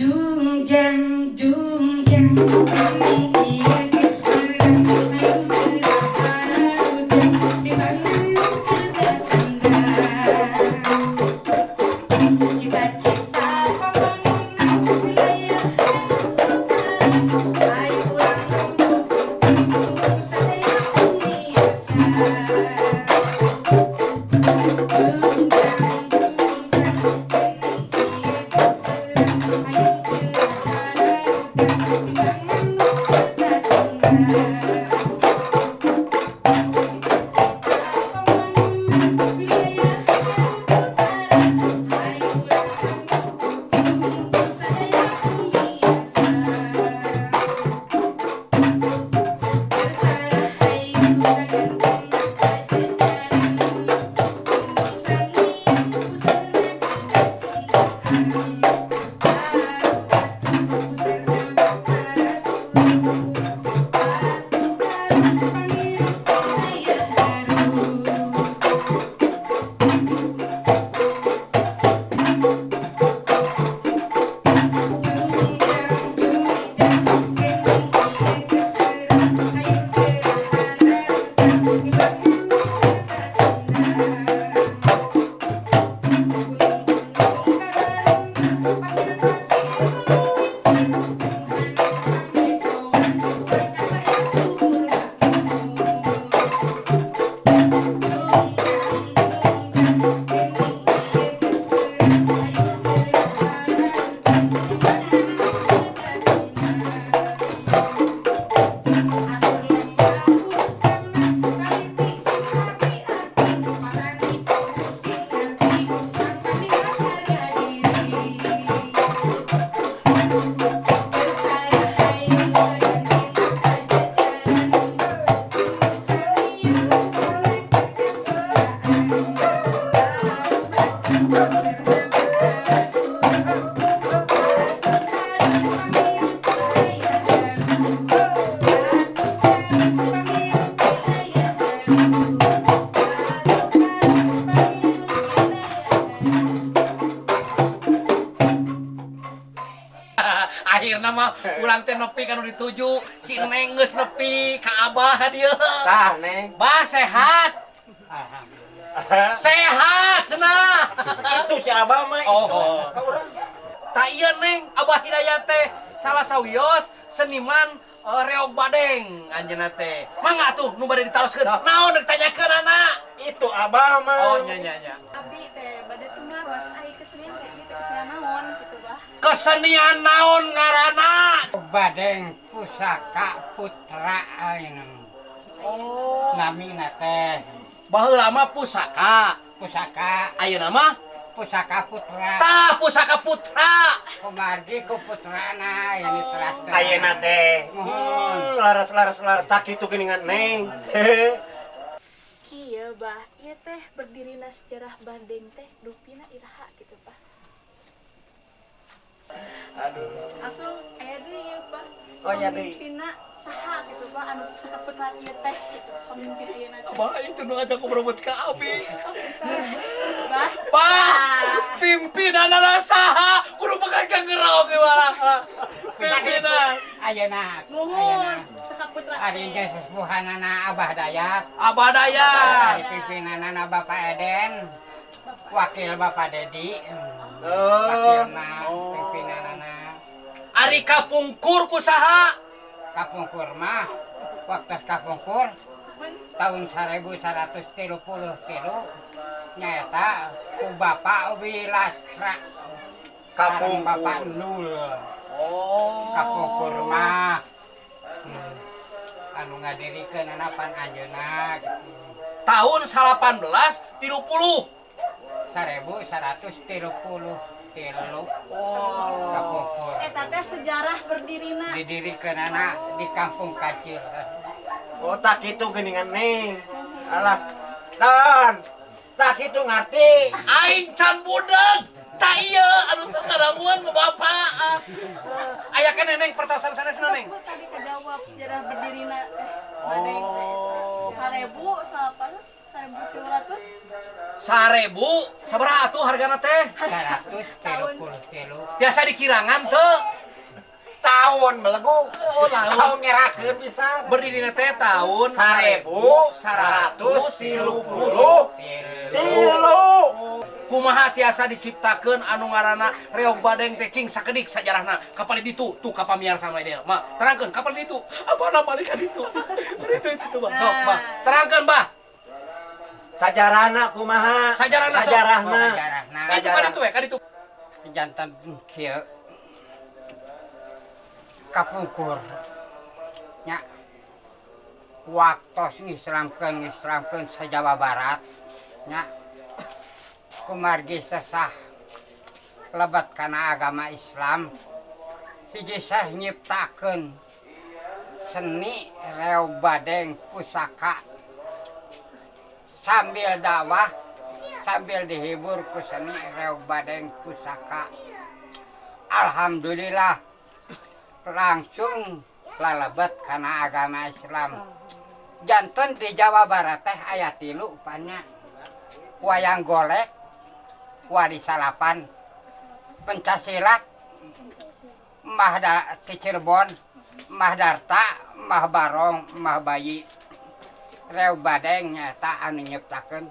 Jungjang, jungjang, kuning iya geus beurang, ayo geura para udang, di Bandung tertanda. Cita-cita pembangunan wilayah utara, ayo urang mendukung sadaya akhirnya mah urang teh nepi kanu dituju si Neng geus nepi ka Abah dieu. Tah, Neng. Bah sehat. Sehat cenah. Itu si Abah mah. Oh. Ka urang. Tak iya Neng, Abah Hidayat teh salah sawios seniman reog badeng anjeunna teh. Mangga atuh nu bade ditaroskeun. Naon ditanyakeun anak? Itu Abah mah. Oh nya. Abi teh bade teu ngaros ai kesenian teh ieu teh kesenian naon gitu bah. Kesenian naon ngaranna? Badeng Pusaka Putra ayeuna. Oh, Namina teh baheula mah pusaka. Pusaka Ayeuna mah Pusaka Putra. tah pusaka putra. Kumargi ku putrana yang diteraskeun. Ayeuna teh. Mohon. Laras tak kitu geuningan Neng. Kieu bah, ieu teh berdirina sejarah Bandeng teh dupina iraha gitu bah. Aduh. Langsung aya deui ieu bah. Oh, aya deui. Pemimpinna saha gitu bah anu pusaka putra ieu teh gitu. Pemimpin ayeuna teh. Abah itu nu ngajak berebut ka Abi. Bah. Pak, pimpinanana saha? Kudu pegang gerau ge walang. Pimpinan Ayeuna Nuhun, pusaka putra ari ge sepuhanana Abah Dayat. Abah Dayat. Ari pimpinanana Bapak Eden. Wakil Bapak Dedi. Oh. Wakilna pimpinanana Ari kapungkur ku saha? Kapungkur mah waktu kapungkur tahun 1133 nyata ku Bapak Wilastra Kapungkur. Bapak Nul Oh. kapungkur mah anu ngadirikeun anapan ayeuna gitu. Tahun 1830. 1133 Oh. kapungkur eta teh sejarah berdirina. didirikan anak di kampung kecil. Oh, tak kitu geuningan Neng. Alah. Naon? Tak kitu ngarti. Aing can budeg. Tak iya anu teu karamuan mu Bapak. Aya kan Neneng pertasan sanesna Neng. Aku tadi kejawab sejarah berdirina teh Bandeng teh. Oh. 1000 salapan 1700 1000 sabaraha atuh hargana teh? 133. Biasa dikirangan teu. Tahun belegu. Oh, laut. Tahun ngerakeun bisa. Berdiri teh tahun 1130. Tilu. Kumaha tiasa diciptakeun anu ngaranna reog badeng teh cing sakedik sajarahna kapal ditu tuh kapamiar sama dia. Ma, terangkeun kapal ditu. Apa nama balikan itu? Itu Bang. Sok, Bang. Terangkeun, Bah. Sajarahna kumaha? Sajarahna, sok. Sajarahna. Sajarahna. Itu kan itu kan itu. Jantan kieu kapungkur nya waktos ngisramkeun sa Jawa Barat nya kumargi sesah lebat kana agama Islam hiji sah nyiptakeun seni reog badeng pusaka sambil dakwah sambil dihibur ku seni reog badeng pusaka. Alhamdulillah langsung lalebet karena agama Islam. Janten di Jawa Barat teh aya 3 upanya. Wayang golek, wari salapan, pencaksilat, mah di Cirebon, mah darta, mah barong, mah bayi. Reog badeng nyata anu nyiptakeun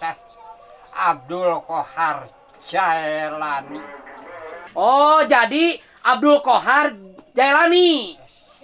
Syekh Abdul Qohar Jailani. Oh, jadi Abdul Qohar Jailani.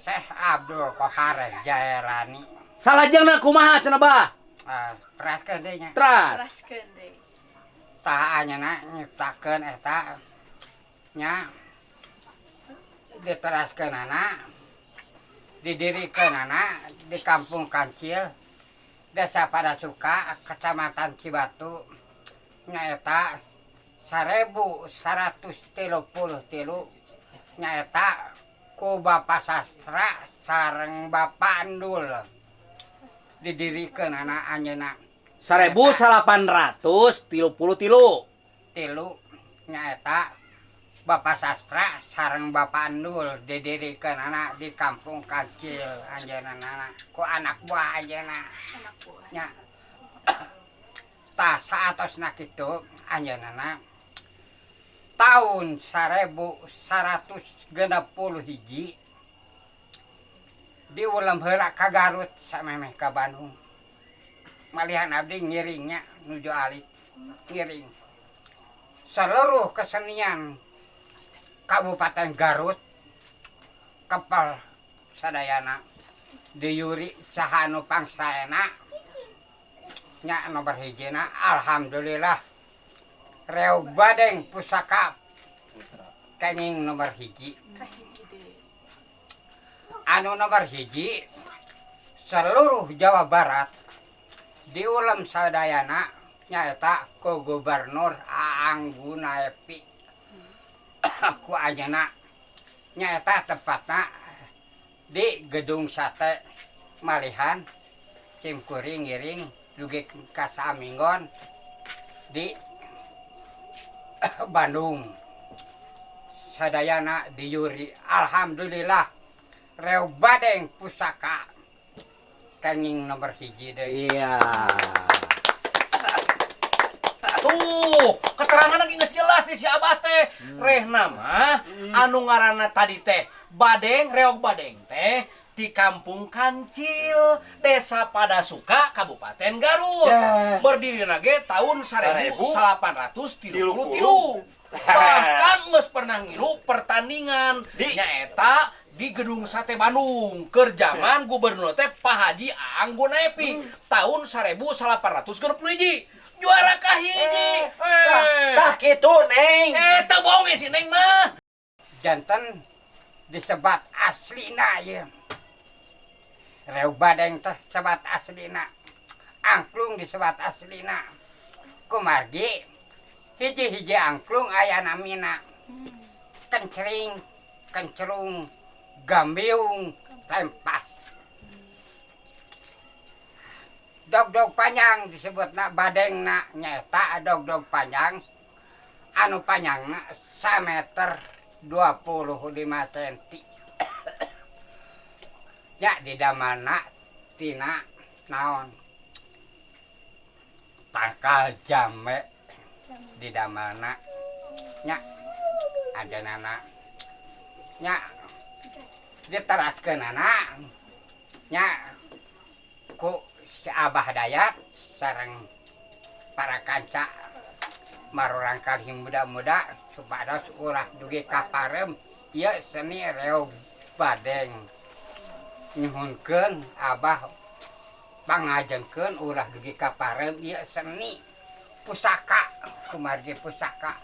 Syekh Abdul Qohar Jailani. Salajengna kumaha cenah, Bah? Teraskeun deui nya. Teras. Teraskeun deui. Tah anyana nyiptakeun eta nya diteraskeunana didirikeunana di Kampung Kancil Desa Padasuka Kecamatan Cibatu nyaeta 1133 nyaeta ku Bapak Sastra sareng Bapak Andul didirikan anak anjeuna 1833. tilu nyaeta Bapak Sastra sareng Bapak Andul didirikan anak di Kampung Kancil anjeuna ku anak buah anjeuna Anak buah. nya tah saatosna kitu anjeunana tahun 1161 di ulam heula ka Garut samemeh ka Bandung malihan abdi ngiringnya nuju alit ngiring seluruh kesenian Kabupaten Garut kepal sadayana diyuri sahanu pangsaena nya nomor hijina alhamdulillah reog badeng pusaka kenging nomor hiji Kahiji deui. anu nomor hiji seluruh Jawa Barat diulam sadayana nyaeta ku Gubernur Aang Gunaepi ku anjeunna nyaeta tepatna di Gedung Sate Malihan Cimkuring ngiring dugi ka Saminggon di Bandung sadayana diyuri alhamdulillah reog badeng pusaka kenging nomor hiji deui. Iya. Tuh, keterangan geus jelas di si Abah teh. Rehna mah anu ngaranna tadi teh badeng reog badeng teh di Kampung Kancil, Desa Padasuka, Kabupaten Garut. Ya. Berdiri ge tahun 1833. Bahkan geus pernah ngilu pertandingan nyaeta di Gedung Sate Bandung keur zaman Gubernur teh Pak Haji Aang Gunaepi tahun 1861. Juara kahiji. Tah kitu, Neng. Teu bohong si Neng mah. Janten disebat aslina ye. Reog badeng teh sebat aslina. Angklung disebat aslina. Kumargi hiji-hiji angklung aya namina. Kencring, kencrung, gambiung, tempas. Dog-dog panjang disebutna badengna nyata dog-dog panjang anu panjangna 1 meter 25 cm. Ya di damalna tina naon tangkal jame di damana nya ada nana nya diteraskeun anak nya ku si Abah Dayak sareng para kanca marorang kali muda-muda supados ulah dugi ka parem ieu seni reog badeng nyuhunkeun Abah pangajengkeun ulah dugi ka parem ieu seni pusaka kumargi pusaka.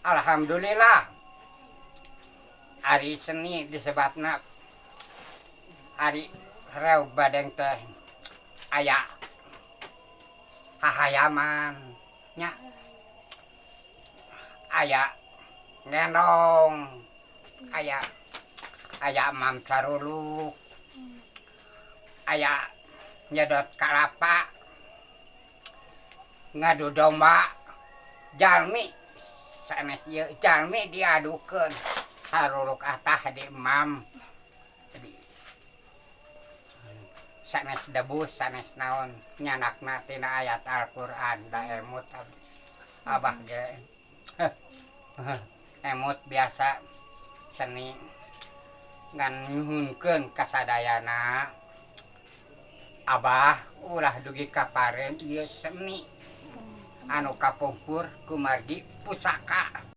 Alhamdulillah hari seni disebutna hari reog badeng teh aya hahayaman nya aya ngendong aya mam caruluk aya nyedot kalapa ngadu domba jalmi sanes ieu jalmi diadukeun haruluk atah di mam sanes debus sanes naon nyanakna tina ayat Al-Qur'an da emut Abah ge emut biasa seni ngan nyuhunkeun kasadayana Abah ulah dugi ka parem ieu seni anu kapungkur kumargi pusaka.